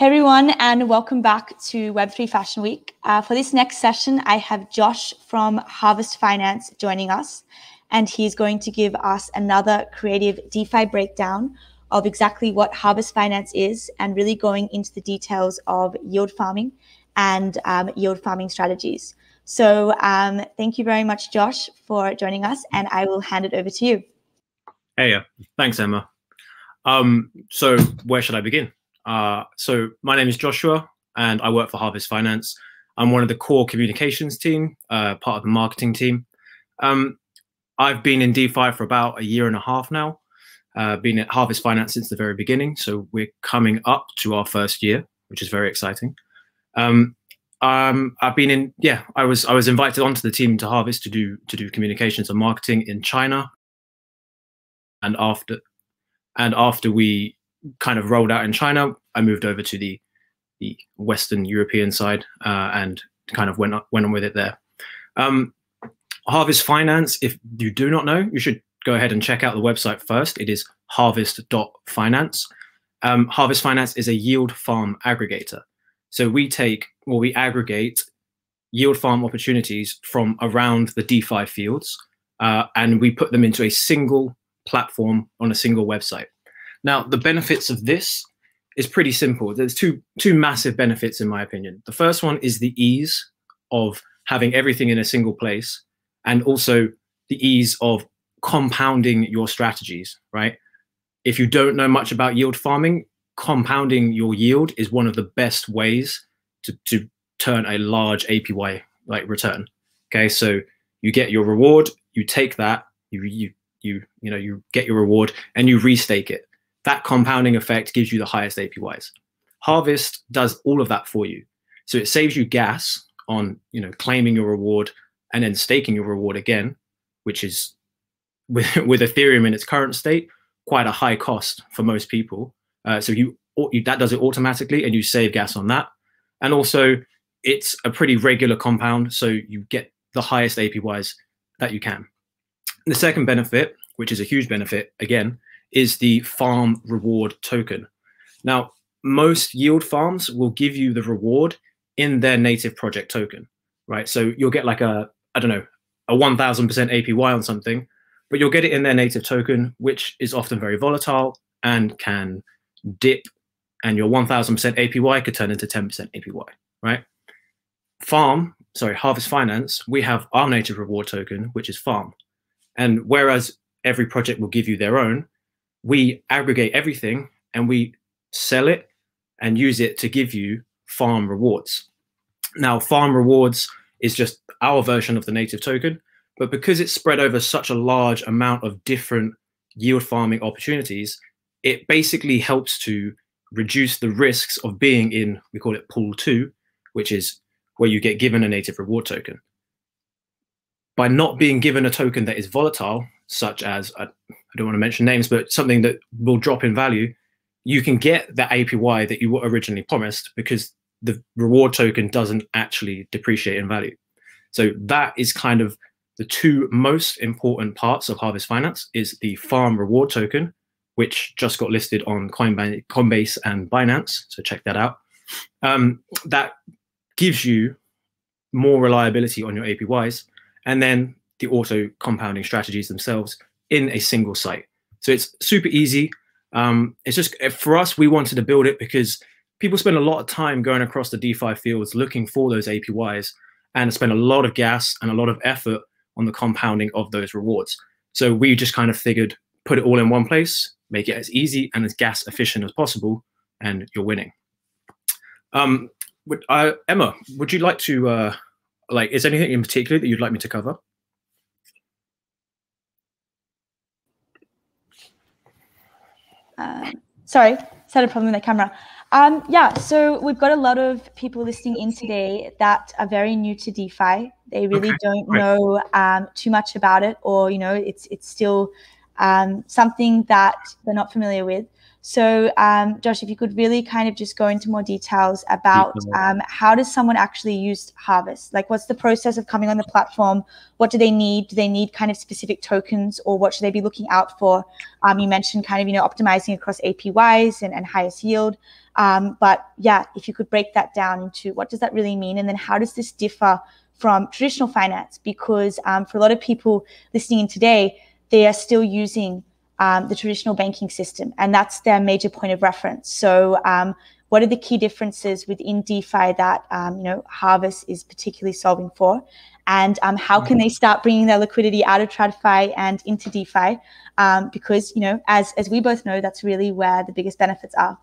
Hey everyone, and welcome back to Web3 Fashion Week. For this next session, I have Josh from Harvest Finance joining us, and he's going to give us another creative DeFi breakdown of exactly what Harvest Finance is and really going into the details of yield farming and yield farming strategies. So thank you very much, Josh, for joining us, and I will hand it over to you. Hey, thanks, Emma. So where should I begin? So my name is Joshua and I work for Harvest Finance. I'm one of the core communications team, part of the marketing team. I've been in DeFi for about a year and a half now. Been at Harvest Finance since the very beginning. So we're coming up to our first year, which is very exciting. I've been in, I was invited onto the team to Harvest to do communications and marketing in China. And after we kind of rolled out in China, I moved over to the Western European side and kind of went on with it there. Harvest Finance, if you do not know, you should go ahead and check out the website first. It is harvest.finance. Harvest Finance is a yield farm aggregator. So we aggregate yield farm opportunities from around the DeFi fields, and we put them into a single platform on a single website. Now, the benefits of this is pretty simple. There's two massive benefits, in my opinion. The first one is the ease of having everything in a single place, and also the ease of compounding your strategies, right? If you don't know much about yield farming, compounding your yield is one of the best ways to turn a large APY like return. Okay, so you get your reward, you take that, you get your reward and you restake it. That compounding effect gives you the highest APYs. Harvest does all of that for you. So it saves you gas on, claiming your reward and then staking your reward again, which is with Ethereum in its current state, quite a high cost for most people. So that does it automatically and you save gas on that. And also it's a pretty regular compound. So you get the highest APYs that you can. The second benefit, which is a huge benefit again, is the farm reward token. Now, most yield farms will give you the reward in their native project token, right? So you'll get like a 1000% APY on something, but you'll get it in their native token, which is often very volatile and can dip, and your 1000% APY could turn into 10% APY, right? Harvest Finance, we have our native reward token, which is farm. And whereas every project will give you their own, we aggregate everything and we sell it and use it to give you farm rewards. Now, farm rewards is just our version of the native token, but because it's spread over such a large amount of different yield farming opportunities, it basically helps to reduce the risks of being in, we call it pool 2, which is where you get given a native reward token. By not being given a token that is volatile, such as, I don't want to mention names, but something that will drop in value, you can get that APY that you were originally promised because the reward token doesn't actually depreciate in value. So that is kind of the two most important parts of Harvest Finance is the farm reward token, which just got listed on Coinbase and Binance. So check that out. That gives you more reliability on your APYs. And then the auto compounding strategies themselves in a single site. So it's super easy. It's just, for us, we wanted to build it because people spend a lot of time going across the DeFi fields looking for those APYs and spend a lot of gas and a lot of effort on the compounding of those rewards. So we just kind of figured, put it all in one place, make it as easy and as gas efficient as possible, and you're winning. Emma, would you like to, is there anything in particular that you'd like me to cover? Sorry, just had a problem with the camera. Yeah, so we've got a lot of people listening in today that are very new to DeFi. They really don't know too much about it, or it's still something that they're not familiar with. So Josh, if you could really kind of just go into more details about how does someone actually use Harvest? Like, what's the process of coming on the platform? What do they need? Do they need kind of specific tokens, or what should they be looking out for? You mentioned kind of, optimizing across APYs and highest yield. But yeah, if you could break that down into what does that really mean? And then how does this differ from traditional finance? Because for a lot of people listening in today, they are still using the traditional banking system, and that's their major point of reference. So what are the key differences within DeFi that Harvest is particularly solving for? And how can they start bringing their liquidity out of TradFi and into DeFi? Because, as we both know, that's really where the biggest benefits are.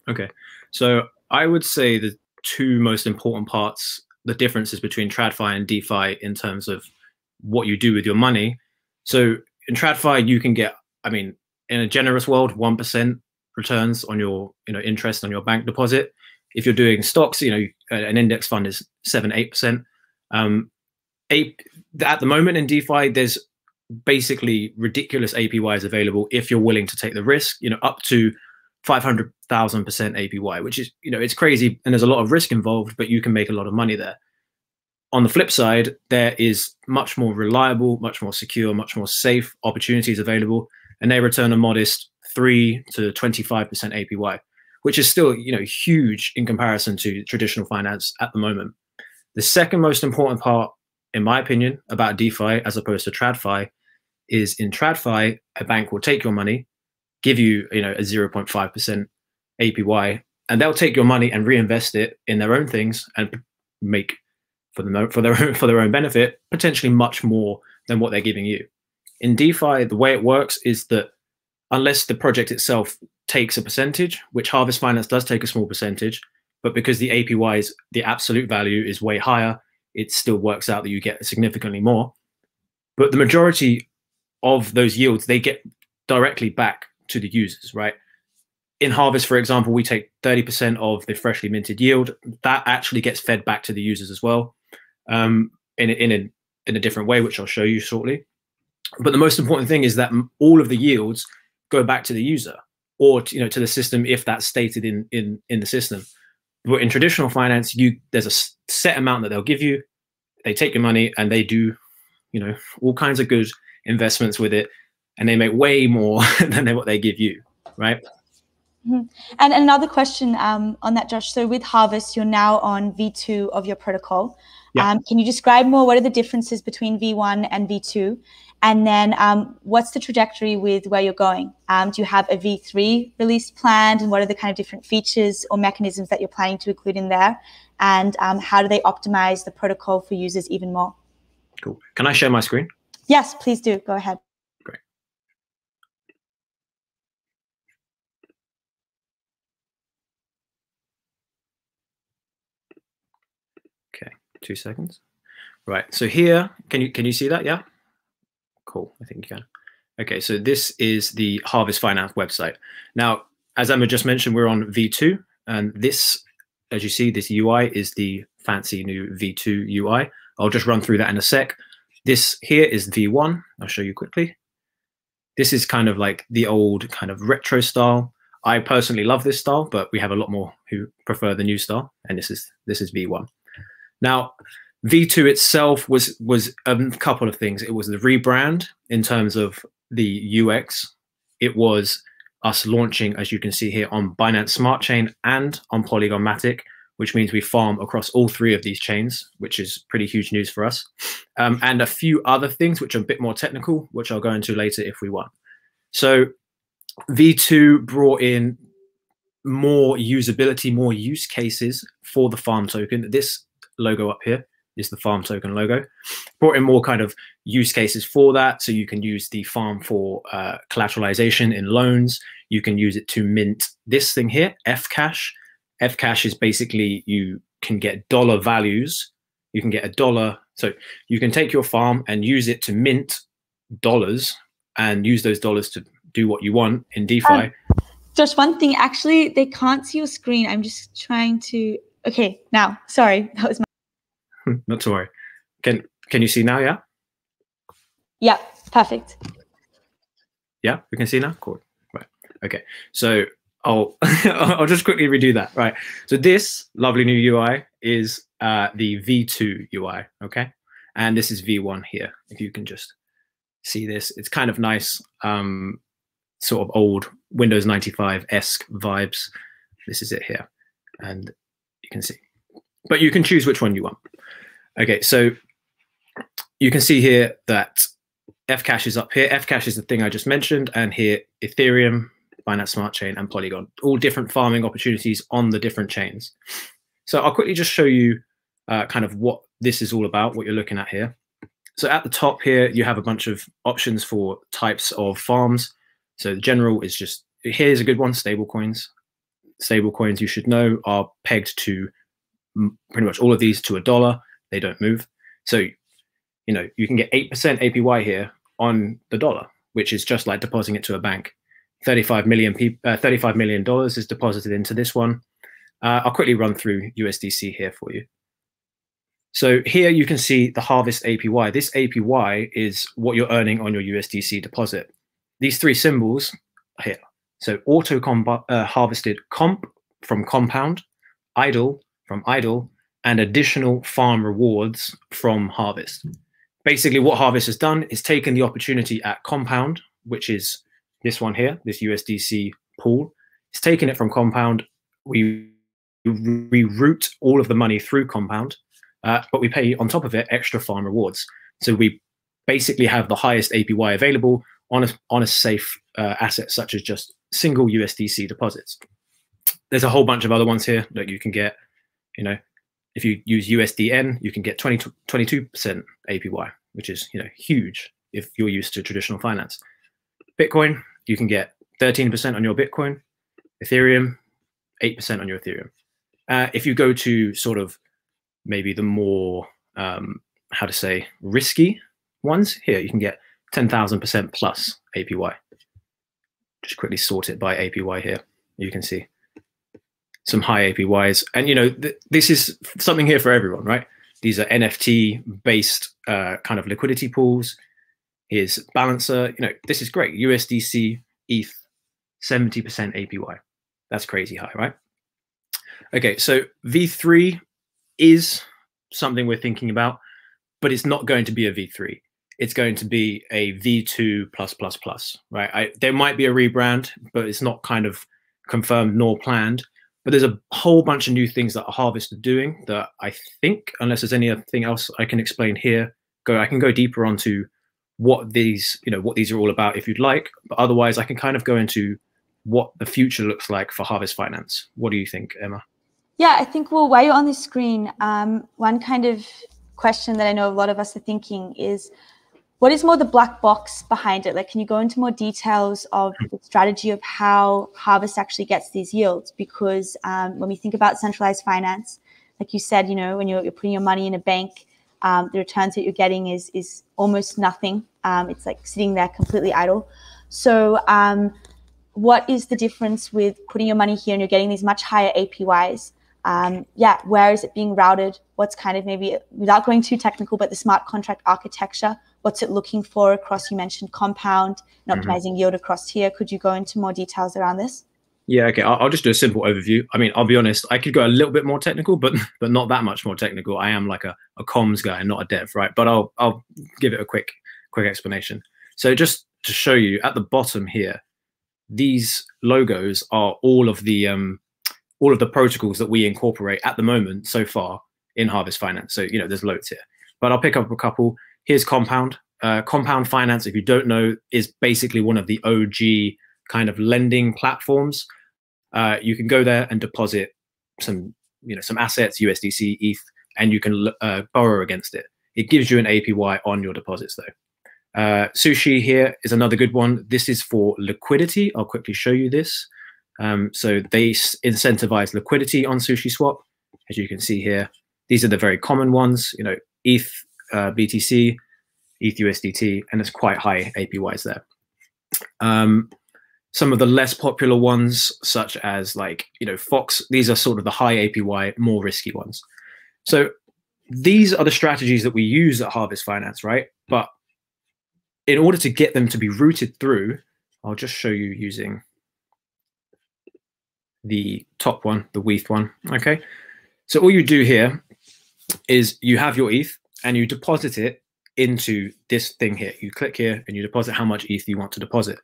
Okay. So I would say the two most important parts, the differences between TradFi and DeFi in terms of what you do with your money. So in TradFi, you can get, in a generous world, 1% returns on your, interest on your bank deposit. If you're doing stocks, an index fund is 7-8%. At the moment in DeFi, there's basically ridiculous APYs available if you're willing to take the risk, up to 500,000% APY, which is, it's crazy and there's a lot of risk involved, but you can make a lot of money there. On the flip side, there is much more reliable, much more secure, much more safe opportunities available, and they return a modest 3 to 25% APY, which is still, huge in comparison to traditional finance at the moment. The second most important part, in my opinion, about DeFi as opposed to TradFi is in TradFi, a bank will take your money, give you, a 0.5% APY, and they'll take your money and reinvest it in their own things and make for their own benefit, potentially much more than what they're giving you. In DeFi, the way it works is that unless the project itself takes a percentage, which Harvest Finance does take a small percentage, but because the APYs, the absolute value is way higher, it still works out that you get significantly more. But the majority of those yields, they get directly back to the users, right? In Harvest, for example, we take 30% of the freshly minted yield. That actually gets fed back to the users as well, in a different way, which I'll show you shortly. But the most important thing is that all of the yields go back to the user or to the system if that's stated in the system. But in traditional finance, there's a set amount that they'll give you. They take your money and they do, all kinds of good investments with it, and they make way more than what they give you, right? Mm-hmm. And another question on that, Josh. So with Harvest, you're now on V2 of your protocol. Yeah. Can you describe more what are the differences between V1 and V2? And then what's the trajectory with where you're going? Do you have a V3 release planned? And what are the kind of different features or mechanisms that you're planning to include in there? And how do they optimize the protocol for users even more? Cool. Can I share my screen? Yes, please do. Go ahead. Great. Okay, 2 seconds. Right. So here, can you see that? Yeah. Cool. I think you can. Okay. So this is the Harvest Finance website. Now, as Emma just mentioned, we're on V2, and this, as you see, this UI is the fancy new V2 UI. I'll just run through that in a sec. This here is V1. I'll show you quickly. This is kind of like the old kind of retro style. I personally love this style, but we have a lot more who prefer the new style, and this is V1. Now, V2 itself was a couple of things. It was the rebrand in terms of the UX. It was us launching, as you can see here, on Binance Smart Chain and on Polygon Matic, which means we farm across all 3 of these chains, which is pretty huge news for us. And a few other things which are a bit more technical, which I'll go into later if we want. So V2 brought in more usability, more use cases for the farm token. This logo up here is the farm token logo. Brought in more kind of use cases for that. So you can use the farm for collateralization in loans. You can use it to mint this thing here, Fcash. Fcash is basically you can get dollar values. You can get $1. So you can take your farm and use it to mint dollars and use those dollars to do what you want in DeFi. Josh, one thing, actually, they can't see your screen. I'm just trying to, okay, now, sorry, that was my. Not to worry. Can you see now, yeah? Yeah, perfect. Yeah, we can see now? Cool. Right. Okay, so I'll I'll just quickly redo that. Right. So this lovely new UI is the V2 UI. Okay, and this is V1 here. If you can just see this, it's kind of nice, sort of old Windows 95-esque vibes. This is it here, and you can see. But you can choose which one you want. Okay, so you can see here that Fcash is up here. Fcash is the thing I just mentioned, and here Ethereum, Binance Smart Chain, and Polygon, all different farming opportunities on the different chains. So I'll quickly just show you kind of what this is all about, what you're looking at here. So at the top here, you have a bunch of options for types of farms. So the general is just, here's a good one, stablecoins. Stablecoins, you should know, are pegged to pretty much all of these to $1. They don't move. So, you know, you can get 8% APY here on the dollar, which is just like depositing it to a bank. $35 million is deposited into this one. I'll quickly run through USDC here for you. So here you can see the harvest APY. This APY is what you're earning on your USDC deposit. These three symbols here. So auto harvested comp from compound, idle from idle, and additional farm rewards from harvest. Basically what harvest has done is taken the opportunity at compound, which is this one here, this USDC pool. It's taken it from compound. We reroute all of the money through compound, but we pay on top of it extra farm rewards. So we basically have the highest APY available on a safe asset such as just single USDC deposits. There's a whole bunch of other ones here that you can get. You know, if you use USDN, you can get 22% APY, which is, you know, huge if you're used to traditional finance. Bitcoin, you can get 13% on your Bitcoin. Ethereum, 8% on your Ethereum. If you go to sort of maybe the more, how to say, risky ones, here you can get 10,000% plus APY. Just quickly sort it by APY here. You can see some high APYs. And, you know, this is something here for everyone, right? These are NFT-based kind of liquidity pools. Here's Balancer. You know, this is great. USDC, ETH, 70% APY. That's crazy high, right? Okay, so V3 is something we're thinking about, but it's not going to be a V3. It's going to be a V2+++, right? There might be a rebrand, but it's not kind of confirmed nor planned. But there's a whole bunch of new things that Harvest are doing that I think, unless there's anything else I can explain here, I can go deeper onto what these are all about if you'd like. But otherwise, I can kind of go into what the future looks like for Harvest Finance. What do you think, Emma? Yeah, I think, well, while you're on the screen, one kind of question that I know a lot of us are thinking is, what is more the black box behind it? Like, can you go into more details of the strategy of how Harvest actually gets these yields? Because when we think about centralized finance, like you said, you know, when you're putting your money in a bank, the returns that you're getting is almost nothing. It's like sitting there completely idle. So what is the difference with putting your money here and you're getting these much higher APYs? Yeah, where is it being routed? What's kind of, maybe without going too technical, but the smart contract architecture, what's it looking for across, you mentioned compound and optimizing yield across here. Could you go into more details around this? Yeah, okay, I'll just do a simple overview. I mean, I'll be honest, I could go a little bit more technical, but not that much more technical. I am like a comms guy, not a dev, right? But I'll give it a quick explanation. So just to show you, at the bottom here, these logos are all of the protocols that we incorporate at the moment so far in Harvest Finance. So, you know, there's loads here, but I'll pick up a couple. Here's Compound. Compound Finance, if you don't know, is basically one of the OG kind of lending platforms. You can go there and deposit some assets, USDC, ETH, and you can borrow against it. It gives you an APY on your deposits though. Sushi here is another good one. This is for liquidity. I'll quickly show you this. So they incentivize liquidity on Sushi Swap, as you can see here. These are the very common ones, you know, ETH, BTC, ETH USDT, and there's quite high APYs there. Some of the less popular ones, such as like, you know, Fox, these are sort of the high APY, more risky ones. So these are the strategies that we use at Harvest Finance, right? But in order to get them to be routed through, I'll just show you using the top one, the ETH one. Okay, so all you do here is you have your ETH and you deposit it into this thing here. You click here and you deposit how much ETH you want to deposit.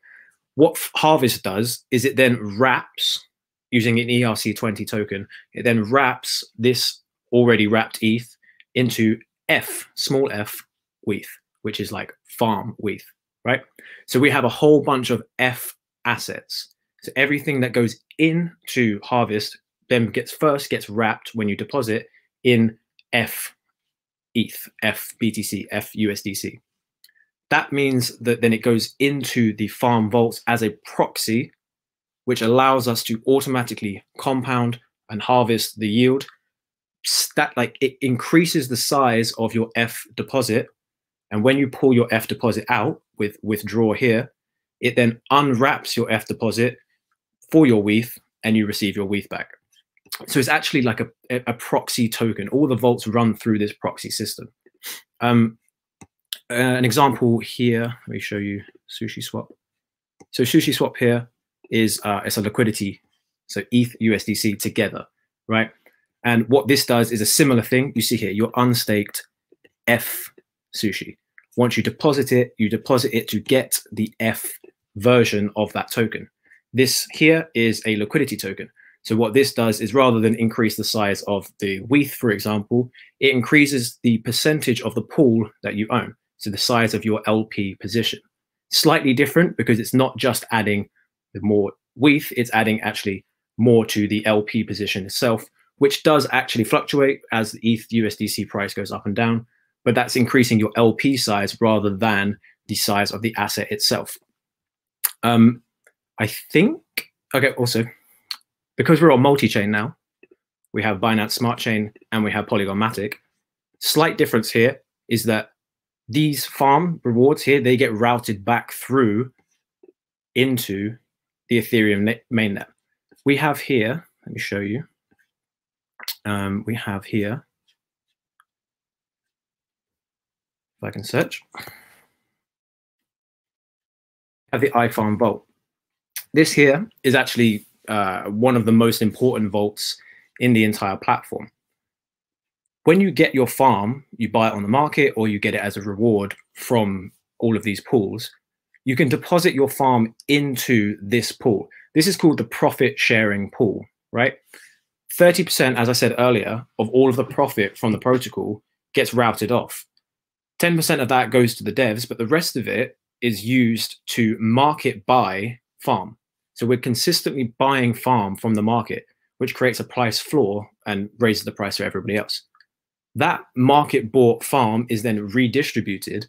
What Harvest does is it then wraps, using an ERC20 token, it then wraps this already wrapped ETH into F, small f, ETH, which is like farm ETH, right? So we have a whole bunch of F assets. So everything that goes into Harvest then gets wrapped when you deposit in F ETH, F BTC, F USDC. That means that then it goes into the farm vaults as a proxy, which allows us to automatically compound and harvest the yield. It increases the size of your F deposit. And when you pull your F deposit out with withdraw here, it then unwraps your F deposit for your ETH and you receive your ETH back. So it's actually like a proxy token. All the vaults run through this proxy system. An example here, let me show you Sushi Swap. So Sushi Swap here is it's a liquidity, so ETH USDC together, right? And what this does is a similar thing. You see here, your unstaked F Sushi. Once you deposit it to get the F version of that token. This here is a liquidity token. So what this does is rather than increase the size of the ETH, for example, it increases the percentage of the pool that you own. So the size of your LP position. Slightly different because it's not just adding the more ETH, it's adding actually more to the LP position itself, which does actually fluctuate as the ETH USDC price goes up and down, but that's increasing your LP size rather than the size of the asset itself. I think, okay, also, because we're on multi-chain now, we have Binance Smart Chain and we have Polygon Matic. Slight difference here is that these farm rewards here, they get routed back through into the Ethereum mainnet. We have here, let me show you. We have here, if I can search, have the iFarm vault. This here is actually one of the most important vaults in the entire platform. When you get your farm, you buy it on the market or you get it as a reward from all of these pools, you can deposit your farm into this pool. This is called the profit sharing pool, right? 30%, as I said earlier, of all of the profit from the protocol gets routed off. 10% of that goes to the devs, but the rest of it is used to market buy farm. So we're consistently buying farm from the market, which creates a price floor and raises the price for everybody else. That market bought farm is then redistributed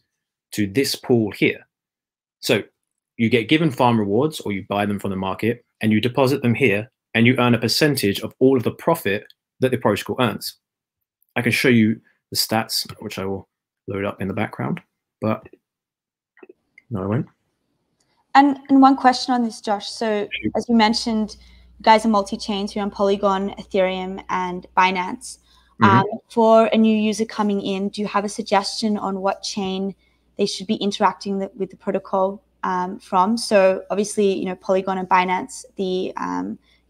to this pool here. So you get given farm rewards or you buy them from the market and you deposit them here and you earn a percentage of all of the profit that the protocol earns. I can show you the stats, which I will load up in the background, but no, I won't. And one question on this, Josh. So as you mentioned, you guys are multi-chain, so you're on Polygon, Ethereum, and Binance. For a new user coming in, do you have a suggestion on what chain they should be interacting with the protocol from? So obviously, you know, Polygon and Binance, the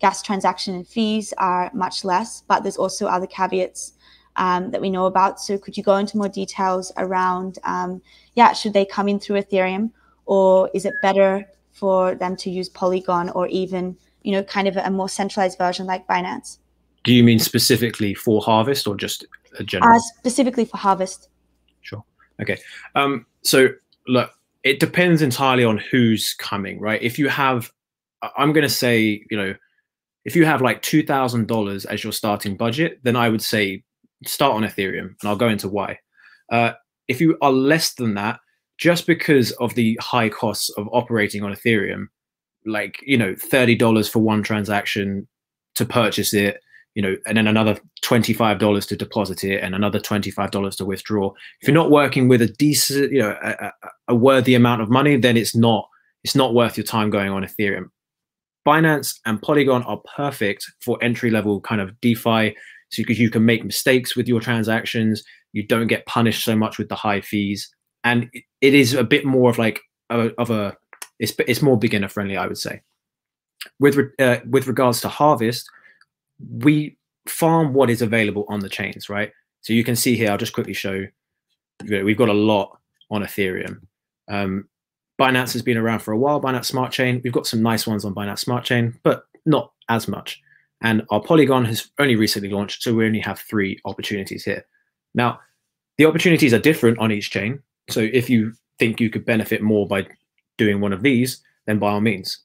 gas transaction and fees are much less, but there's also other caveats that we know about. So could you go into more details around, should they come in through Ethereum, or is it better for them to use Polygon or even, you know, kind of a more centralized version like Binance? Do you mean specifically for Harvest or just a general? Specifically for Harvest. Sure. Okay. So look, it depends entirely on who's coming, right? If you have, I'm going to say, you know, if you have like $2,000 as your starting budget, then I would say start on Ethereum, and I'll go into why. If you are less than that, just because of the high costs of operating on Ethereum, like, you know, $30 for one transaction to purchase it, you know, and then another $25 to deposit it and another $25 to withdraw. If you're not working with a decent, you know, a worthy amount of money, then it's not worth your time going on Ethereum. Binance and Polygon are perfect for entry-level kind of DeFi, so because you can make mistakes with your transactions, you don't get punished so much with the high fees, and it is a bit more of like it's more beginner friendly, I would say. with regards to Harvest, we farm what is available on the chains, right? So you can see here, I'll just quickly show, we've got a lot on Ethereum. Binance has been around for a while, Binance Smart Chain. We've got some nice ones on Binance Smart Chain, but not as much. And our Polygon has only recently launched, so we only have 3 opportunities here. Now, the opportunities are different on each chain. So if you think you could benefit more by doing one of these, then by all means.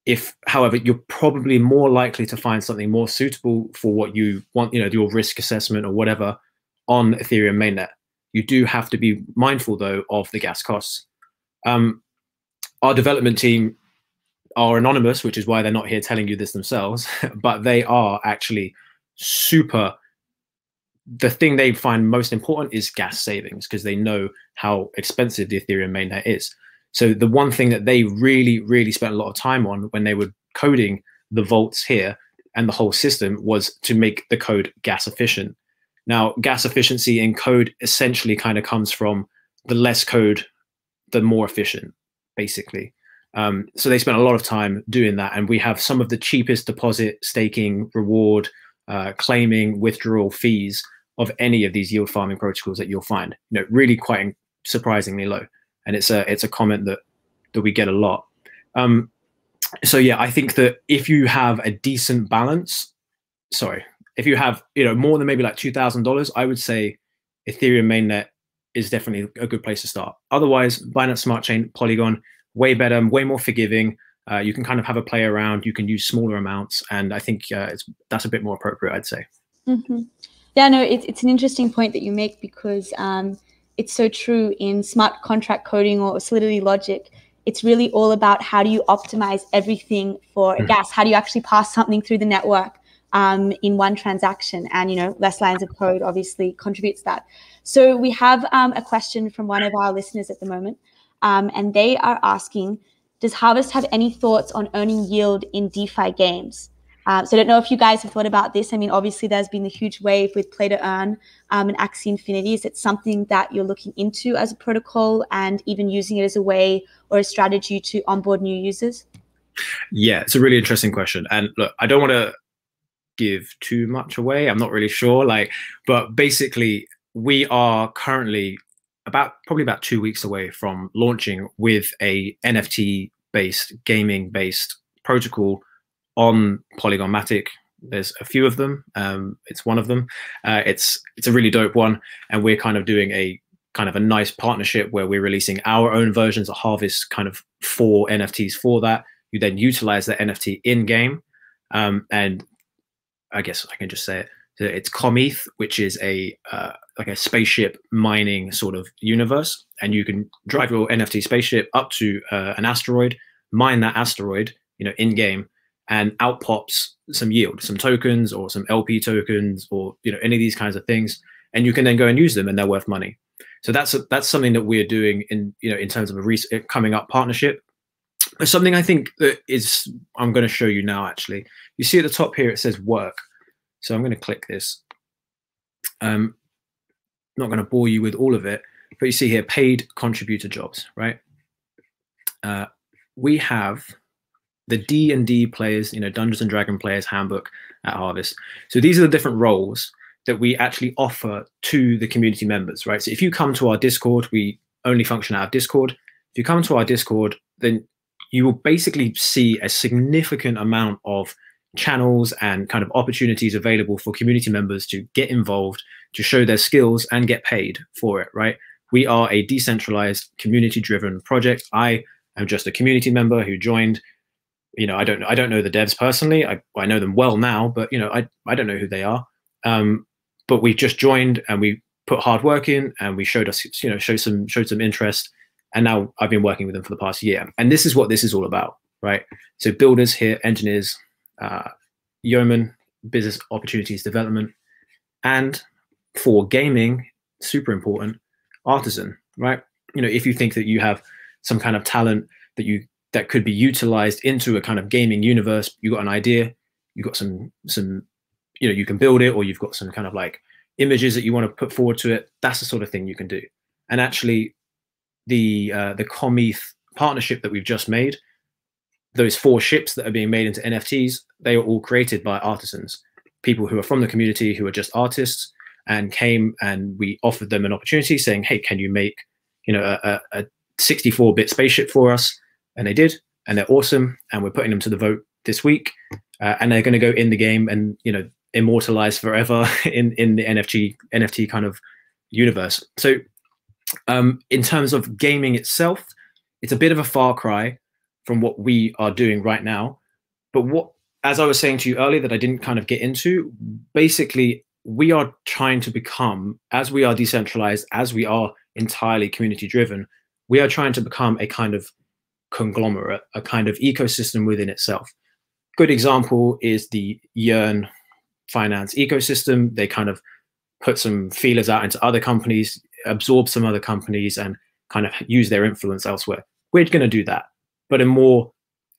If, however, you're probably more likely to find something more suitable for what you want, your risk assessment or whatever on Ethereum mainnet, you do have to be mindful, though, of the gas costs. Our development team are anonymous, which is why they're not here telling you this themselves, but they are actually super. The thing they find most important is gas savings, because they know how expensive the Ethereum mainnet is. So the one thing that they really, really spent a lot of time on when they were coding the vaults here and the whole system was to make the code gas efficient. Now, gas efficiency in code essentially kind of comes from the less code, the more efficient, basically. So they spent a lot of time doing that, and we have some of the cheapest deposit, staking, reward, claiming, withdrawal fees of any of these yield farming protocols that you'll find. Really quite surprisingly low, and it's a comment that we get a lot. So yeah, I think that if you have a decent balance, if you have more than maybe like $2,000, I would say Ethereum mainnet is definitely a good place to start. Otherwise, Binance Smart Chain, Polygon, way better, way more forgiving. You can kind of have a play around. You can use smaller amounts, and I think that's a bit more appropriate, I'd say. Mm-hmm. Yeah, no, it's an interesting point that you make, because it's so true in smart contract coding or Solidity logic. It's really all about how do you optimize everything for gas? How do you actually pass something through the network in one transaction? And less lines of code obviously contributes to that. So we have a question from one of our listeners at the moment, and they are asking, does Harvest have any thoughts on earning yield in DeFi games? So I don't know if you guys have thought about this. I mean, obviously there's been the huge wave with Play to Earn and Axie Infinity. Is it something that you're looking into as a protocol and even using it as a way or a strategy to onboard new users? Yeah, it's a really interesting question. And look, I don't want to give too much away. I'm not really sure, but basically we are currently probably about 2 weeks away from launching with a NFT based, gaming based protocol on Polygon Matic. There's a few of them. It's one of them. It's a really dope one, and we're kind of doing a nice partnership where we're releasing our own versions of Harvest kind of for NFTs for that. You then utilize the NFT in game, and I guess I can just say it. It's ComETH, which is like a spaceship mining sort of universe, and you can drive your NFT spaceship up to an asteroid, mine that asteroid, in game, and out pops some yield, some tokens or some LP tokens or any of these kinds of things, and you can then go and use them, and they're worth money. So that's something that we're doing in terms of a coming up partnership. Something I think that I'm going to show you now. Actually, you see at the top here it says work. So I'm going to click this. Not going to bore you with all of it, but you see here paid contributor jobs, right? We have the D&D players, Dungeons and Dragon players handbook at Harvest. So these are the different roles that we actually offer to the community members, right? So if you come to our Discord, we only function out of Discord. If you come to our Discord, then you will basically see a significant amount of channels and kind of opportunities available for community members to get involved, to show their skills and get paid for it, right? We are a decentralized, community-driven project. I am just a community member who joined. I don't know the devs personally. I know them well now, but I don't know who they are. But we just joined and we put hard work in, and we showed some interest, and now I've been working with them for the past year. And this is what this is all about, right? So builders here, engineers, yeoman, business opportunities development, and for gaming, super important, artisan, right? If you think that you have some kind of talent that could be utilized into a kind of gaming universe, you got an idea, you got some you can build it, or you've got some kind of like images that you want to put forward to it, that's the sort of thing you can do. And actually the ComETH partnership that we've just made, those 4 ships that are being made into NFTs, they are all created by artisans, people who are from the community, who are just artists, and came and we offered them an opportunity saying, hey, can you make, you know, a 64-bit spaceship for us? And they did, and they're awesome. And we're putting them to the vote this week. And they're going to go in the game and, you know, immortalized forever in the NFT kind of universe. So in terms of gaming itself, it's a bit of a far cry from what we are doing right now. But what, as I was saying to you earlier, that I didn't kind of get into, basically, we are trying to become, as we are decentralized, as we are entirely community driven, we are trying to become a kind of conglomerate, a kind of ecosystem within itself. Good example is the Yearn finance ecosystem. They kind of put some feelers out into other companies, absorb some other companies, and kind of use their influence elsewhere. We're going to do that, but in more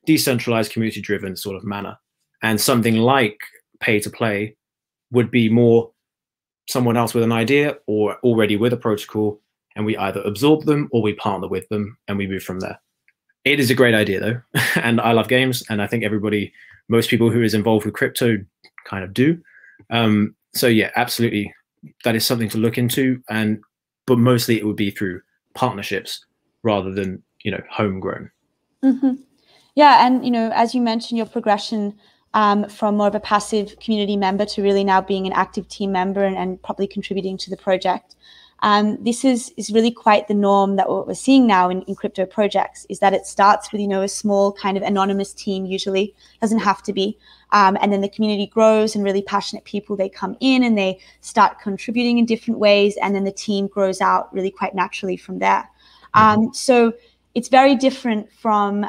decentralized, community-driven sort of manner. And something like pay to play would be more someone else with an idea or already with a protocol, and we either absorb them or we partner with them and we move from there. It is a great idea though, and I love games, and I think everybody, most people who is involved with crypto kind of do. So yeah, absolutely, that is something to look into, but mostly it would be through partnerships rather than, you know, homegrown. Mm-hmm. Yeah, and you know, as you mentioned, your progression from more of a passive community member to really now being an active team member and probably contributing to the project. This is really quite the norm that what we're seeing now in crypto projects, is that it starts with, you know, a small kind of anonymous team, usually, doesn't have to be. And then the community grows and really passionate people, they come in and they start contributing in different ways. And then the team grows out really quite naturally from there. So it's very different from,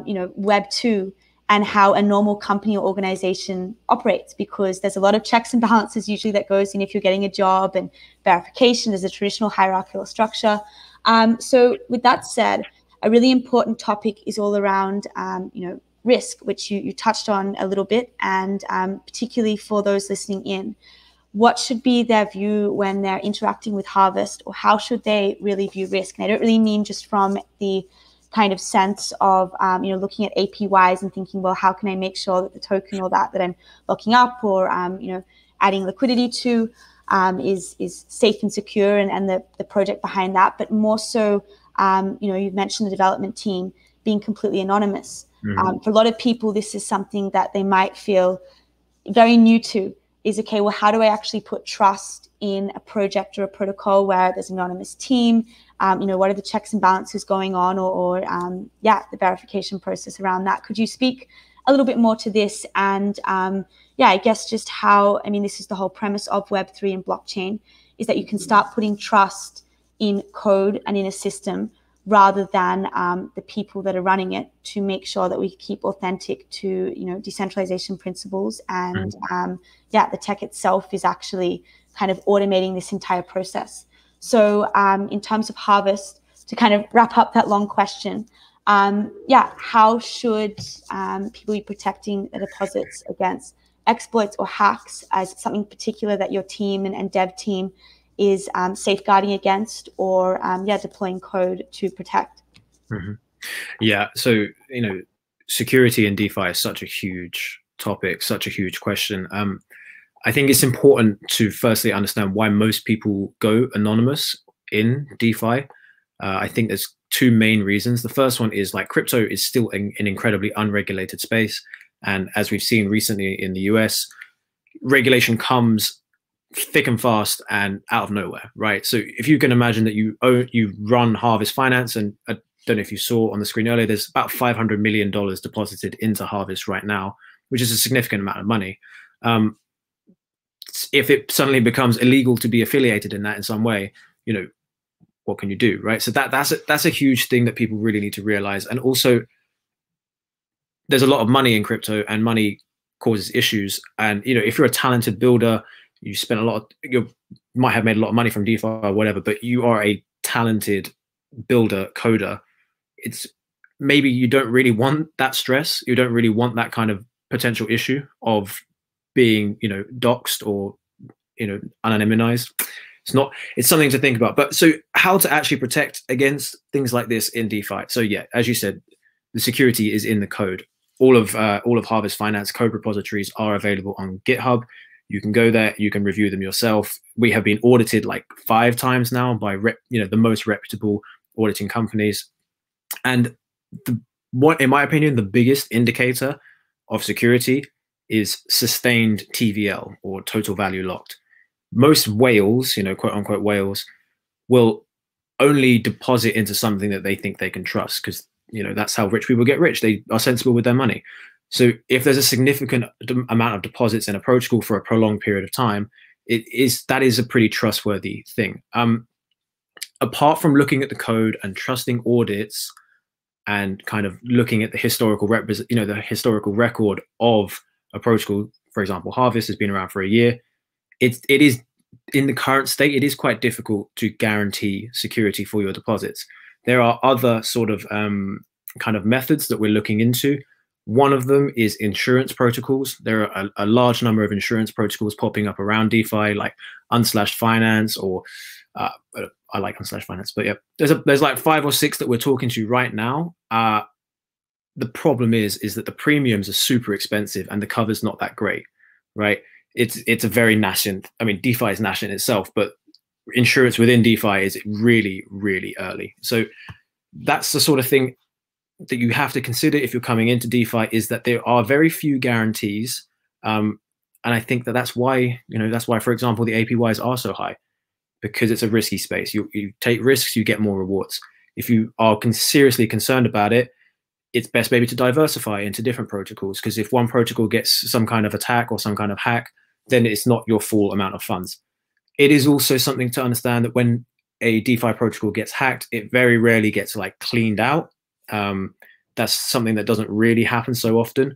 you know, Web 2 and how a normal company or organization operates, because there's a lot of checks and balances usually that goes in if you're getting a job, and verification. There's a traditional hierarchical structure. So with that said, a really important topic is all around, you know, risk, which you touched on a little bit, and particularly for those listening in, what should be their view when they're interacting with Harvest, or how should they really view risk? And I don't really mean just from the kind of sense of, you know, looking at APYs and thinking, well, how can I make sure that the token or that I'm locking up or, you know, adding liquidity to is safe and secure, and the project behind that, but more so, you know, you've mentioned the development team being completely anonymous. For a lot of people, this is something that they might feel very new to, is, okay, well, how do I actually put trust in a project or a protocol where there's an anonymous team? You know, what are the checks and balances going on, or yeah, the verification process around that? Could you speak a little bit more to this? And yeah, I guess just how, I mean, this is the whole premise of Web3 and blockchain, is that you can start putting trust in code and in a system rather than the people that are running it, to make sure that we keep authentic to, you know, decentralization principles. And yeah, the tech itself is actually kind of automating this entire process. So in terms of Harvest, to kind of wrap up that long question, yeah, how should people be protecting their deposits against exploits or hacks, as something particular that your team and dev team is safeguarding against, or yeah, deploying code to protect? Yeah, so, you know, security in DeFi is such a huge topic, such a huge question. I think it's important to firstly understand why most people go anonymous in DeFi. I think there's 2 main reasons. The first one is, like, crypto is still an incredibly unregulated space. And as we've seen recently in the US, regulation comes thick and fast and out of nowhere, right? So if you can imagine that you run Harvest Finance, and I don't know if you saw on the screen earlier, there's about $500 million deposited into Harvest right now, which is a significant amount of money. If it suddenly becomes illegal to be affiliated in that in some way, you know, what can you do, right? So that's a huge thing that people really need to realize. And also, there's a lot of money in crypto, and money causes issues. And, you know, if you're a talented builder, you spent a lot, you might have made a lot of money from DeFi or whatever, but you are a talented builder, coder, it's maybe you don't really want that stress. You don't really want that kind of potential issue of being, you know, doxed or, you know, anonymized. It's something to think about. But so how to actually protect against things like this in DeFi? So yeah, as you said, the security is in the code. all of Harvest Finance code repositories are available on GitHub. You can go there, you can review them yourself. We have been audited like 5 times now by the most reputable auditing companies. And what, in my opinion, the biggest indicator of security is sustained TVL, or total value locked. Most whales, quote unquote whales, will only deposit into something that they think they can trust, because that's how rich people get rich. They are sensible with their money. So if there's a significant amount of deposits in a protocol for a prolonged period of time, that is a pretty trustworthy thing. Apart from looking at the code and trusting audits and kind of looking at the historical the historical record of a protocol, for example, Harvest has been around for a year. It is in the current state, it is quite difficult to guarantee security for your deposits. There are other sort of kind of methods that we're looking into. One of them is insurance protocols. There are a large number of insurance protocols popping up around DeFi, like Untitled Finance, or I like Untitled Finance, but yeah, there's like 5 or 6 that we're talking to right now. The problem is that the premiums are super expensive and the cover's not that great, right? It's a very nascent. I mean, DeFi is nascent itself, but insurance within DeFi is really, really early. So that's the sort of thing that you have to consider if you're coming into DeFi, is that there are very few guarantees. And I think that's why, for example, the APYs are so high, because it's a risky space. You take risks, you get more rewards. If you are seriously concerned about it, it's best maybe to diversify into different protocols, because if one protocol gets some kind of attack or some kind of hack, then it's not your full amount of funds. It is also something to understand that when a DeFi protocol gets hacked, it very rarely gets like cleaned out. That's something that doesn't really happen so often,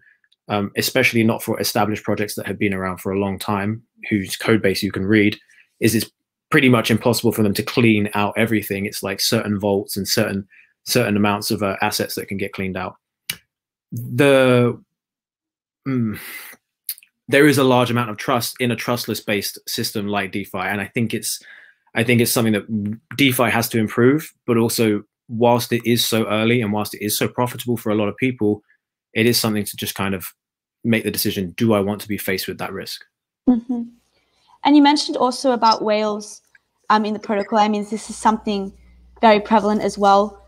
especially not for established projects that have been around for a long time, whose code base you can read. It's pretty much impossible for them to clean out everything. It's like certain vaults and certain amounts of assets that can get cleaned out. There is a large amount of trust in a trustless based system like DeFi, and I think it's something that DeFi has to improve. But also, whilst it is so early and whilst it is so profitable for a lot of people, it is something to just kind of make the decision: do I want to be faced with that risk? Mm-hmm. And you mentioned also about whales in the protocol. I mean, this is something very prevalent as well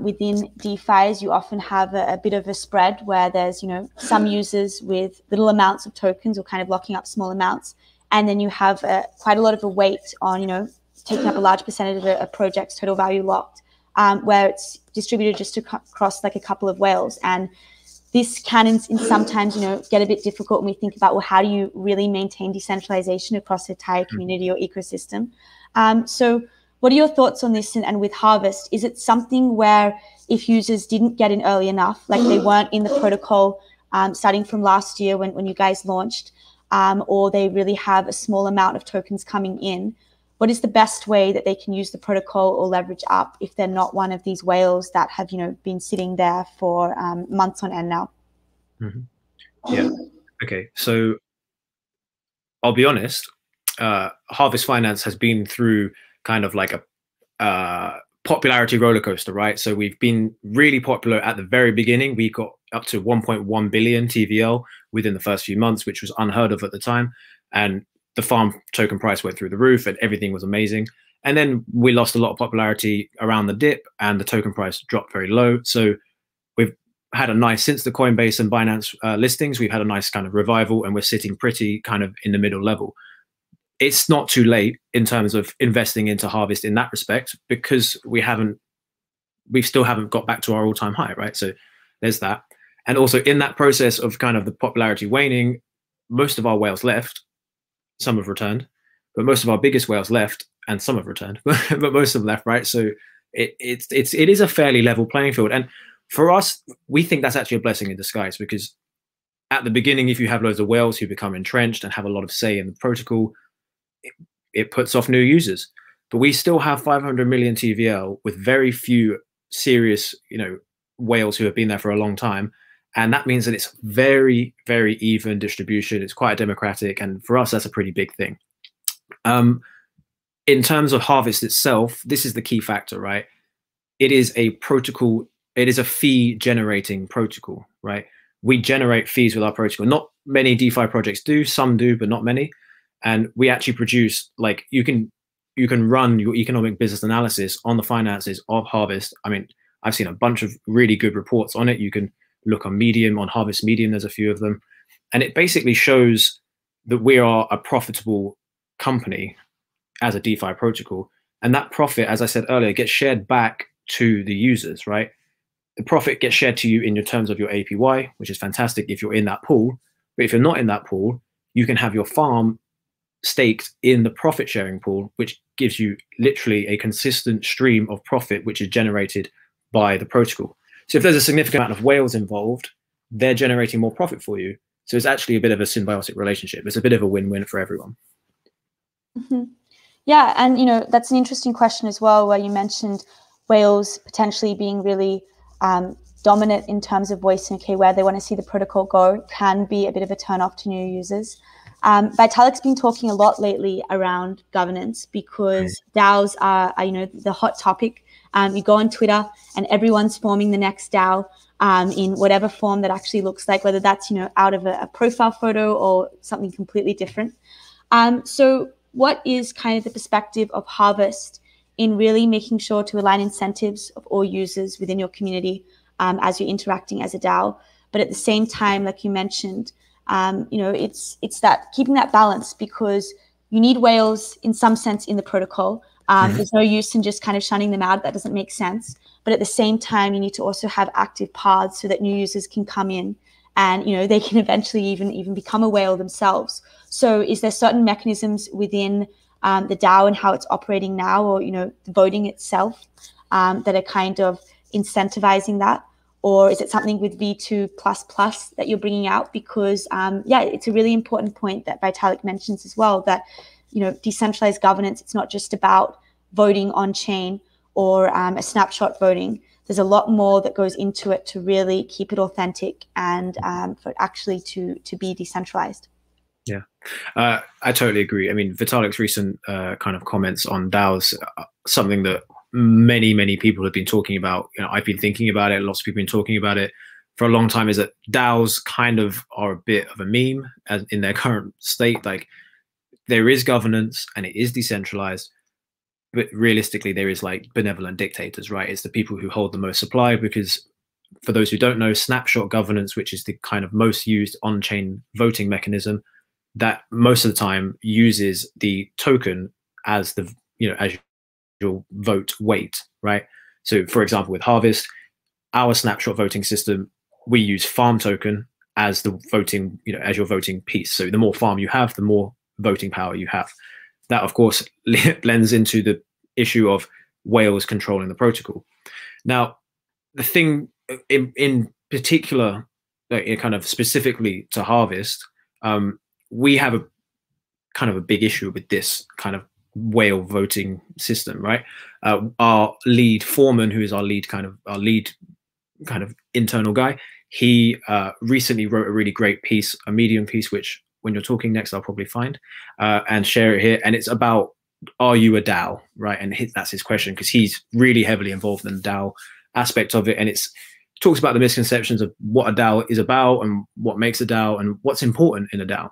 within DeFi. You often have a bit of a spread where there's, some users with little amounts of tokens or kind of locking up small amounts. And then you have quite a lot of a weight on, taking up a large percentage of a project's total value locked, where it's distributed just across like a couple of whales. And this can sometimes, get a bit difficult when we think about, well, how do you really maintain decentralization across the entire community or ecosystem? So what are your thoughts on this? And with Harvest, is it something where if users didn't get in early enough, like they weren't in the protocol starting from last year when you guys launched, or they really have a small amount of tokens coming in, what is the best way that they can use the protocol or leverage up if they're not one of these whales that have, been sitting there for months on end now? Mm-hmm. Yeah. Okay. So I'll be honest. Harvest Finance has been through kind of like a popularity roller coaster, right? So we've been really popular at the very beginning. We got up to 1.1 billion TVL within the first few months, which was unheard of at the time. And the farm token price went through the roof and everything was amazing. And then we lost a lot of popularity around the dip and the token price dropped very low. So we've had a nice, since the Coinbase and Binance listings, we've had a nice kind of revival, and we're sitting pretty kind of in the middle level. It's not too late in terms of investing into Harvest in that respect, because we still haven't got back to our all-time high, right? So there's that. And also in that process of kind of the popularity waning, most of our whales left. Some have returned, but most of our biggest whales left, and some have returned, but most of them left, right? So it is a fairly level playing field. And for us, we think that's actually a blessing in disguise, because at the beginning, if you have loads of whales who become entrenched and have a lot of say in the protocol, it puts off new users. But we still have 500 million TVL with very few serious, whales who have been there for a long time. And that means that it's very, very even distribution. It's quite democratic. And for us, that's a pretty big thing. In terms of Harvest itself, this is the key factor, right? It is a protocol. It is a fee generating protocol, right? we generate fees with our protocol. Not many DeFi projects do, some do, but not many. And we actually produce, like, you can run your economic business analysis on the finances of Harvest. I mean, I've seen a bunch of really good reports on it. You can look on Medium, on Harvest Medium, there's a few of them. And it basically shows that we are a profitable company as a DeFi protocol. And that profit, as I said earlier, gets shared back to the users, right? The profit gets shared to you in your terms of your APY, which is fantastic if you're in that pool. But if you're not in that pool, you can have your farm staked in the profit sharing pool, which gives you literally a consistent stream of profit, which is generated by the protocol. So if there's a significant amount of whales involved, they're generating more profit for you. So it's actually a bit of a symbiotic relationship. It's a bit of a win-win for everyone. Mm-hmm. Yeah, and that's an interesting question as well, where you mentioned whales potentially being really dominant in terms of voicing, okay, where they want to see the protocol go can be a bit of a turn off to new users. Vitalik's been talking a lot lately around governance because DAOs are the hot topic. You go on Twitter and everyone's forming the next DAO in whatever form that actually looks like, whether that's out of a profile photo or something completely different. So what is kind of the perspective of Harvest in really making sure to align incentives of all users within your community as you're interacting as a DAO, but at the same time, like you mentioned, it's that keeping that balance, because you need whales in some sense in the protocol. There's no use in just kind of shunning them out. That doesn't make sense. But at the same time, you need to also have active paths so that new users can come in and they can eventually even become a whale themselves. So is there certain mechanisms within the DAO and how it's operating now, or the voting itself, that are kind of incentivizing that? Or is it something with V2++ that you're bringing out? Because it's a really important point that Vitalik mentions as well, that decentralized governance, it's not just about voting on chain or a snapshot voting. There's a lot more that goes into it to really keep it authentic and for it actually to be decentralized. Yeah, I totally agree. I mean, Vitalik's recent kind of comments on DAOs, something that many people have been talking about. I've been thinking about it. Lots of people have been talking about it for a long time. Is that DAOs kind of are a bit of a meme as in their current state. Like, there is governance and it is decentralized, but realistically, there is like benevolent dictators, right? It's the people who hold the most supply, because for those who don't know, snapshot governance, which is the kind of most used on-chain voting mechanism, that most of the time uses the token as the as your vote weight, right? So for example, with Harvest, our snapshot voting system, we use farm token as the voting, as your voting piece. So the more farm you have, the more voting power you have. That of course lends into the issue of whales controlling the protocol. Now, the thing in particular, kind of specifically to Harvest, we have a kind of a big issue with this kind of whale voting system, right? Our lead foreman, who is our lead kind of internal guy, he recently wrote a really great piece, a Medium piece, which when you're talking next, I'll probably find and share it here. And it's about, are you a DAO, right? And that's his question, because he's really heavily involved in the DAO aspect of it. And it's talks about the misconceptions of what a DAO is about and what makes a DAO and what's important in a DAO.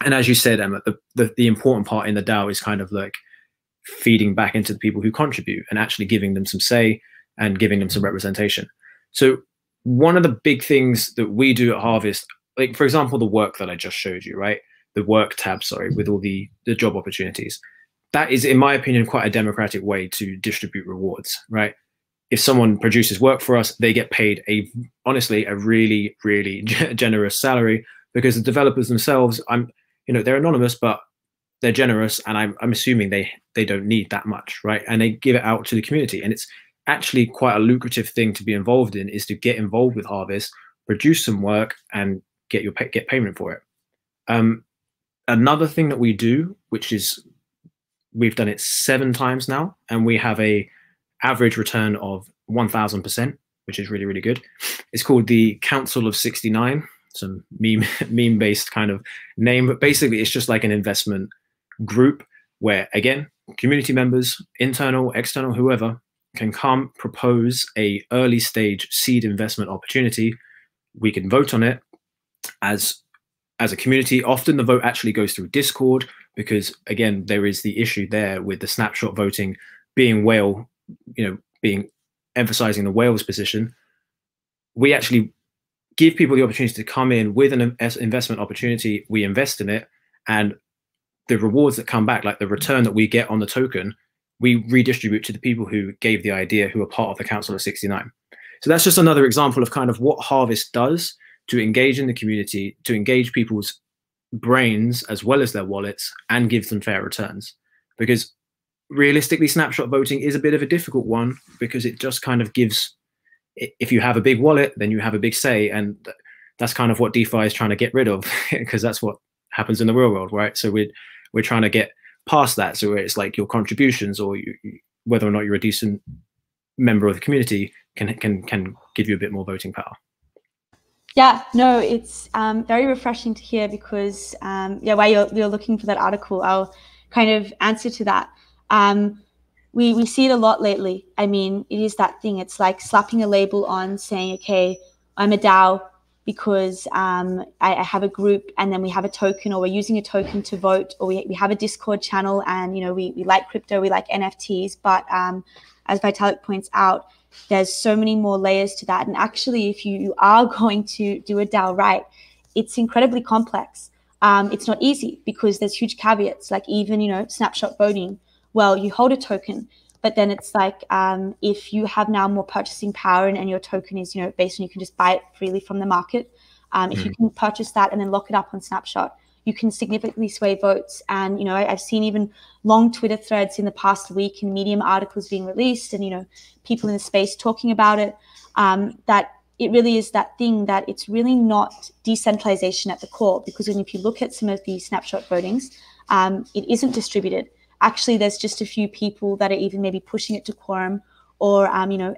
And as you said, Emma, the important part in the DAO is kind of like feeding back into the people who contribute and actually giving them some say and giving them some representation. So one of the big things that we do at Harvest, like for example, the work that I just showed you, right? The work tab, sorry, with all the job opportunities. That is, in my opinion, quite a democratic way to distribute rewards, right? If someone produces work for us, they get paid honestly a really generous salary, because the developers themselves, they're anonymous, but they're generous, and I'm assuming they don't need that much, right? And they give it out to the community, and it's actually quite a lucrative thing to be involved in, is to get involved with Harvest, produce some work, and get payment for it. Another thing that we do, which is we've done it 7 times now, and we have a average return of 1,000%, which is really good. It's called the Council of 69. Some meme based kind of name, but basically it's just like an investment group where, again, community members, internal, external, whoever, can come propose a early stage seed investment opportunity, we can vote on it as a community. Often the vote actually goes through Discord because, again, there is the issue there with the snapshot voting being whale, being emphasizing the whale's position. We actually give people the opportunity to come in with an investment opportunity. We invest in it, and the rewards that come back, like the return that we get on the token, we redistribute to the people who gave the idea, who are part of the Council of 69. So that's just another example of kind of what Harvest does to engage in the community, to engage people's brains as well as their wallets, and give them fair returns. Because realistically, snapshot voting is a bit of a difficult one, because it just kind of gives, if you have a big wallet, then you have a big say. And that's kind of what DeFi is trying to get rid of, because that's what happens in the real world, right? So we're trying to get past that. So it's like your contributions, or whether or not you're a decent member of the community, can give you a bit more voting power. Yeah, no, it's very refreshing to hear, because while you're looking for that article, I'll kind of answer to that. We see it a lot lately. I mean, it is that thing. It's like slapping a label on, saying, okay, I'm a DAO because I have a group, and then we have a token, or we're using a token to vote, or we have a Discord channel, and we like crypto, we like NFTs. But as Vitalik points out, there's so many more layers to that. And actually, if you are going to do a DAO right, it's incredibly complex. It's not easy, because there's huge caveats, like even, snapshot voting. Well, you hold a token, but then it's like, if you have now more purchasing power, and your token is, based on, you can just buy it freely from the market. If you can purchase that and then lock it up on snapshot, you can significantly sway votes. And, I've seen even long Twitter threads in the past week, and Medium articles being released, and, people in the space talking about it, that it really is that thing, that it's really not decentralization at the core. Because if you look at some of the snapshot votings, it isn't distributed. Actually, there's just a few people that are even maybe pushing it to quorum, or,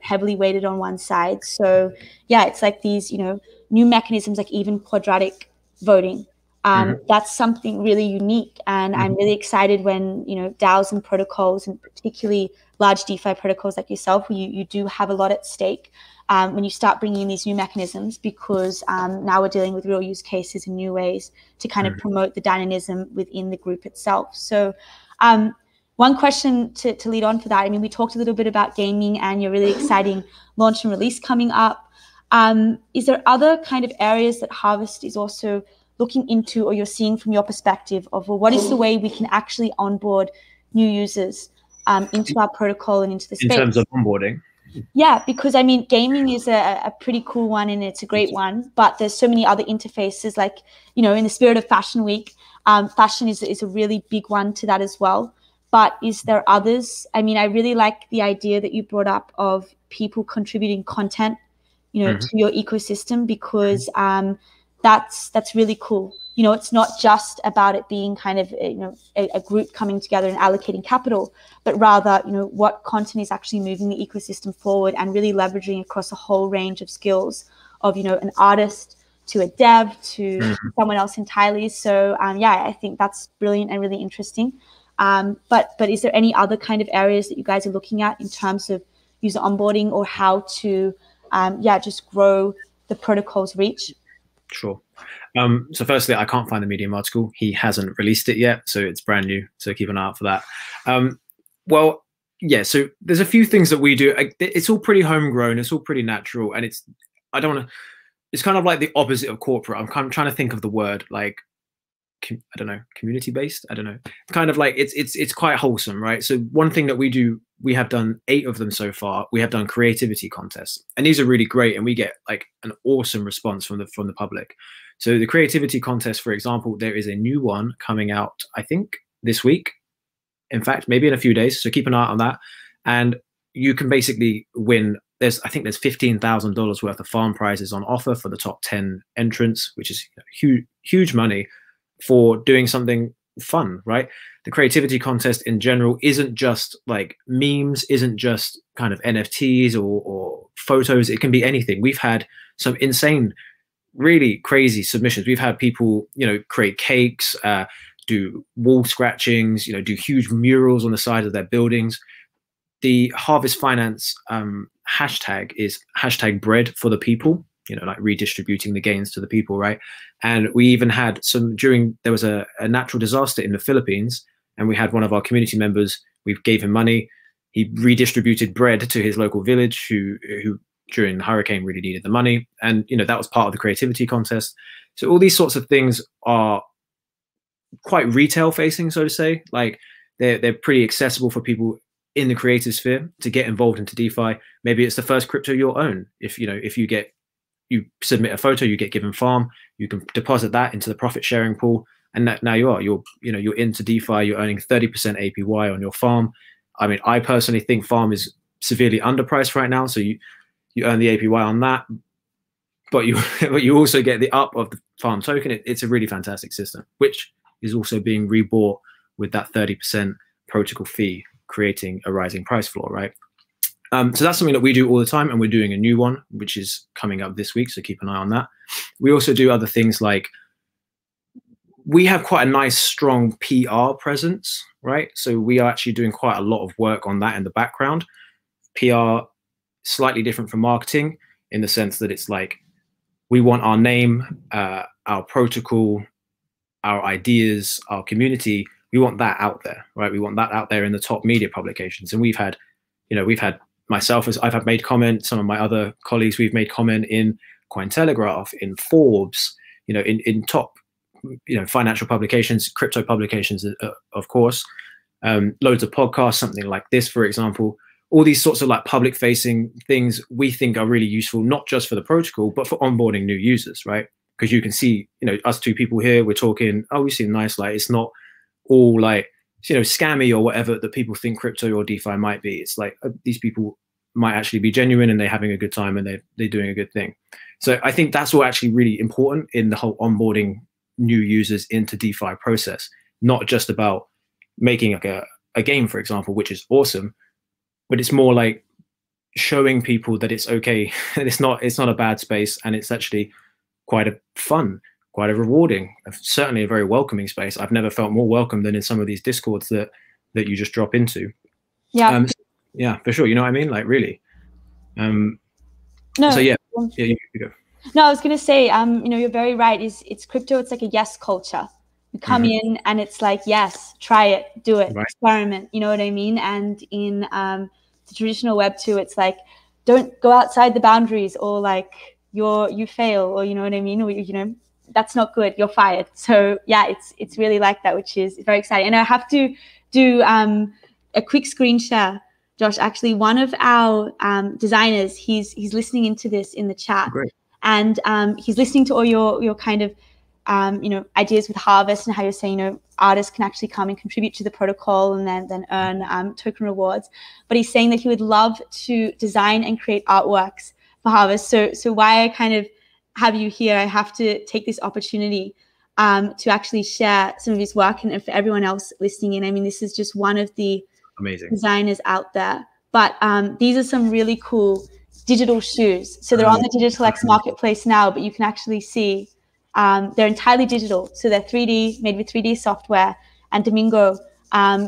heavily weighted on one side. So yeah, it's like these, new mechanisms, like even quadratic voting. That's something really unique. And I'm really excited when, DAOs and protocols, and particularly large DeFi protocols like yourself, where you do have a lot at stake, when you start bringing in these new mechanisms, because now we're dealing with real use cases and new ways to kind of promote the dynamism within the group itself. So one question to lead on for that, I mean, we talked a little bit about gaming and your really exciting launch and release coming up. Is there other kind of areas that Harvest is also looking into, or you're seeing from your perspective of, well, what is the way we can actually onboard new users into our protocol and into the space? In terms of onboarding? Yeah, because I mean, gaming is a pretty cool one, and it's a great one, but there's so many other interfaces, like, in the spirit of Fashion Week, fashion is a really big one to that as well. But is there others? I mean, I really like the idea that you brought up of people contributing content, to your ecosystem, because that's really cool. It's not just about it being kind of a group coming together and allocating capital, but rather what content is actually moving the ecosystem forward, and really leveraging across a whole range of skills, of an artist to a dev to someone else entirely. So yeah, I think that's brilliant and really interesting. But is there any other kind of areas that you guys are looking at in terms of user onboarding, or how to just grow the protocol's reach? Sure. So firstly, I can't find the Medium article. He hasn't released it yet, so it's brand new. So keep an eye out for that. Well, yeah. So there's a few things that we do. It's all pretty homegrown. It's all pretty natural, and it's kind of like the opposite of corporate. I'm kind of trying to think of the word, like, I don't know, community based. I don't know. Kind of like it's quite wholesome, right? So one thing that we do, we have done 8 of them so far. We have done creativity contests, and these are really great, and we get like an awesome response from the public. So the creativity contest, for example, there is a new one coming out, I think this week. In fact, maybe in a few days. So keep an eye on that, and you can basically win. I think there's $15,000 worth of farm prizes on offer for the top 10 entrants, which is huge money for doing something fun, right? The creativity contest in general isn't just like memes, isn't just kind of NFTs or photos. It can be anything. We've had some insane, really crazy submissions. We've had people, create cakes, do wall scratchings, do huge murals on the side of their buildings. The Harvest Finance hashtag is #bread for the people. like redistributing the gains to the people, right? And we even had there was a natural disaster in the Philippines, and we had one of our community members, we gave him money, he redistributed bread to his local village who during the hurricane really needed the money. And, that was part of the creativity contest. So all these sorts of things are quite retail facing, so to say. Like they're pretty accessible for people in the creative sphere to get involved into DeFi. Maybe it's the first crypto you'll own. If you submit a photo, you get given farm, you can deposit that into the profit sharing pool, and now you're into DeFi. You're earning 30% APY on your farm. I mean, I personally think farm is severely underpriced right now, so you earn the APY on that, but you also get the up of the farm token. It's a really fantastic system, which is also being rebought with that 30% protocol fee, creating a rising price floor, right? So that's something that we do all the time, and we're doing a new one, which is coming up this week, so keep an eye on that. We also do other things like, we have quite a nice, strong PR presence, right? So we are actually doing quite a lot of work on that in the background. PR, slightly different from marketing, in the sense that it's like, we want our name, our protocol, our ideas, our community, we want that out there, right? We want that out there in the top media publications. And we've had myself, I've made comment, some of my other colleagues, we've made comment in Cointelegraph, in Forbes, in top, financial publications, crypto publications, of course, loads of podcasts, something like this, for example. All these sorts of like public facing things we think are really useful, not just for the protocol, but for onboarding new users, right? Because you can see, us two people here, we're talking, oh, we seem nice. Like, it's not all like, scammy or whatever that people think crypto or DeFi might be. It's like, these people might actually be genuine, and they're having a good time, and they're doing a good thing. So I think that's all actually really important in the whole onboarding new users into DeFi process, not just about making like a game, for example, which is awesome, but it's more like showing people that it's okay, and it's not a bad space, and it's actually quite a fun, quite a rewarding, certainly a very welcoming space. I've never felt more welcome than in some of these Discords that you just drop into. Yeah. Yeah, for sure. You know what I mean? Like, really. No. So yeah, you go. No, I was going to say, you're very right. It's crypto. It's like a yes culture. You come in and it's like, yes, try it, do it, experiment. You know what I mean? And in the traditional Web2, it's like, don't go outside the boundaries, or like you fail, or you know what I mean? Or, that's not good, you're fired. So yeah, it's really like that, which is very exciting. And I have to do a quick screen share. Josh, actually, one of our designers, he's listening into this in the chat. Great. And he's listening to all your kind of ideas with Harvest, and how you're saying, artists can actually come and contribute to the protocol and then earn token rewards. But he's saying that he would love to design and create artworks for Harvest. So why I kind of have you here, I have to take this opportunity to actually share some of his work, and for everyone else listening in. I mean, this is just one of the amazing designers out there. But these are some really cool digital shoes. So they're on the DigitalAX marketplace now, but you can actually see they're entirely digital. So they're 3D, made with 3D software. And Domingo,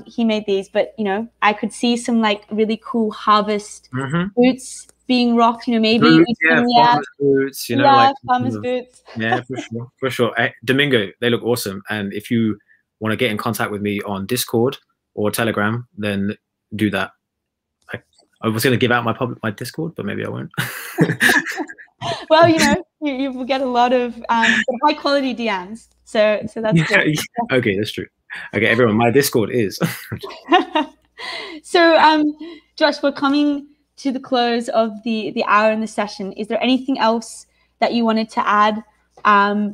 he made these. But, I could see some like really cool Harvest boots being rocked, maybe. Boots, farmers boots, farmers boots. Yeah, for sure. Domingo, they look awesome. And if you want to get in contact with me on Discord or Telegram, then do that. I was going to give out my Discord, but maybe I won't. Well, you will get a lot of high quality DMs. So that's good. Okay, that's true. Okay, everyone, my Discord is. So, Josh, we're coming to the close of the hour in the session. Is there anything else that you wanted to add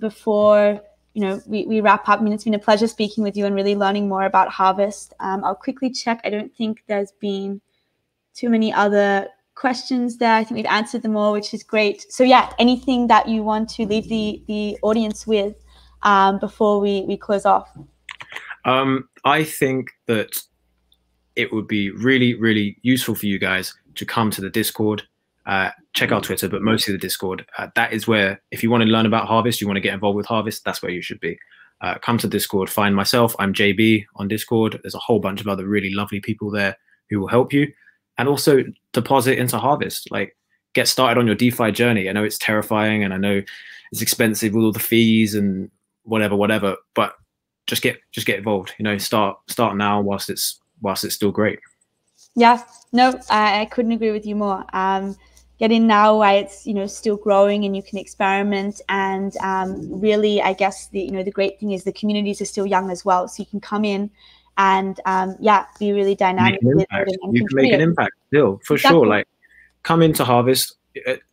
before we wrap up? I mean, it's been a pleasure speaking with you and really learning more about Harvest. I'll quickly check. I don't think there's been too many other questions there. I think we've answered them all, which is great. So yeah, anything that you want to leave the audience with before we close off? I think that it would be really, really useful for you guys to come to the Discord, check out Twitter, but mostly the Discord. That is where, if you want to learn about Harvest, you want to get involved with Harvest, that's where you should be. Come to Discord, find myself, I'm JB on Discord. There's a whole bunch of other really lovely people there who will help you. And also deposit into Harvest. Like, get started on your DeFi journey. I know it's terrifying, and I know it's expensive with all the fees and whatever, but just get involved. You know, start now whilst it's still great. Yeah, no, I couldn't agree with you more. Get in now while it's, you know, still growing and you can experiment. And really, I guess the great thing is the communities are still young as well, so you can come in and be really dynamic. You can make an impact still, for sure. Like, come into Harvest.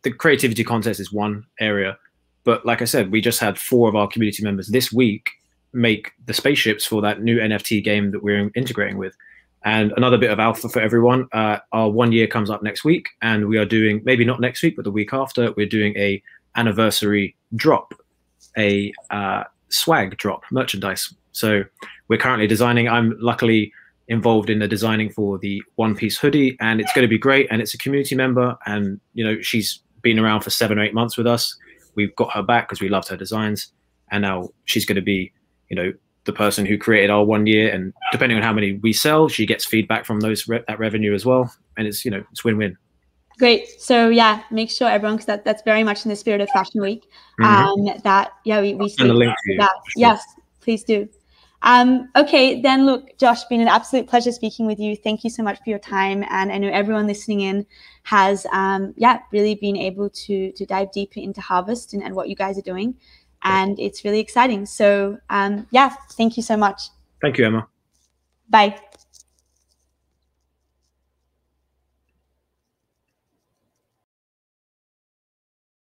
The creativity contest is one area, but like I said, we just had 4 of our community members this week make the spaceships for that new NFT game that we're integrating with. And another bit of alpha for everyone, our 1 year comes up next week, and we are doing, maybe not next week, but the week after, we're doing a anniversary drop, a swag drop, merchandise. So we're currently designing. I'm luckily involved in the designing for the One Piece hoodie, and it's going to be great. And it's a community member, and you know, she's been around for 7 or 8 months with us. We've got her back because we loved her designs, and now she's going to be, you know, the person who created our 1 year, and depending on how many we sell, she gets feedback from that revenue as well, and it's, you know, it's win-win. Great. So yeah, make sure everyone, because that's very much in the spirit of Fashion Week. We see the link to you, that. Sure. Yes, please do. Okay, then look, Josh, been an absolute pleasure speaking with you. Thank you so much for your time, and I know everyone listening in has really been able to dive deeper into Harvest and what you guys are doing. And it's really exciting. So, thank you so much. Thank you, Emma. Bye.